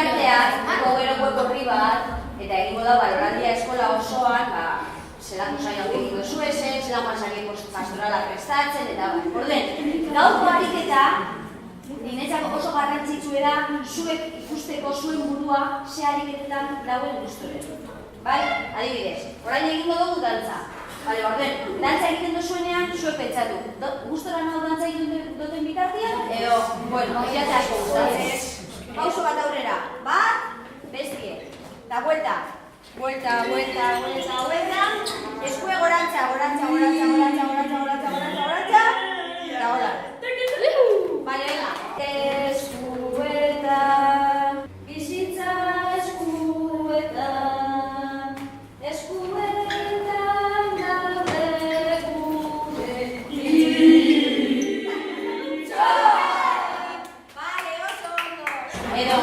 bitartean, gero web horri bat, eta egingo da baloraldia eskola osoan, zelako saioak egin duzue zen, zelako saio pastorala prestatzen, eta orden, gaurko ariketa, niretzako oso garrantzitsuera zuek ikusteko zuen burua ze ariketetan dauen guztore. Bai, adibidez, orain egingo dugu dantza. Bale, orden, dantza egiten duzuenean, zuek pentsatu. Gustora nago dantza egiten duten bitartian? Edo, bueno, irate asko gustatzen. Pauso bat aurrera. Bat, bestie. Da vuelta. Vuelta, vuelta, vuelta, vuelta. Eskue gorantza, gorantza, gorantza, gorantza, gorantza, gorantza, gorantza, gorantza. Eta hola. Bale, venga. Eskueta, bizitza eskueta.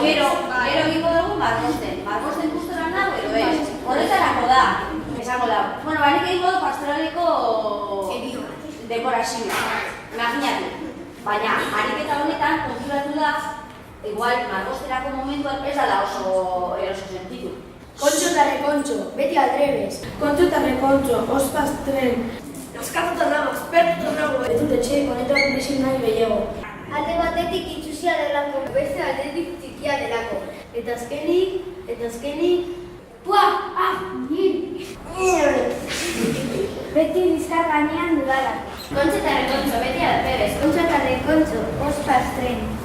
Gero egingo dugu margosten gustora nago edo ez. Horretarako da, esango da. Bueno, barik egingo du pastoraleko dekorazioa. Imaginatu. Baina, ariketa honetan konturatu da, igual margosterako momentuan ez dala oso eroso sentitu. Kontxo eta rekontxo, beti aldrebes. Kontxo eta rekontxo, ospastren. Askatuta nago, aspertuta nago. Betut etxe, konetuak nesin nahi gehiago. Alde batetik itxusia delako, beste aldetik txikia delako. Eta azkenik... Beti bizkar gainean dudalako. Kontxo eta rekontxo, beti aldrebes. Kontxo eta rekontxo, ospastren.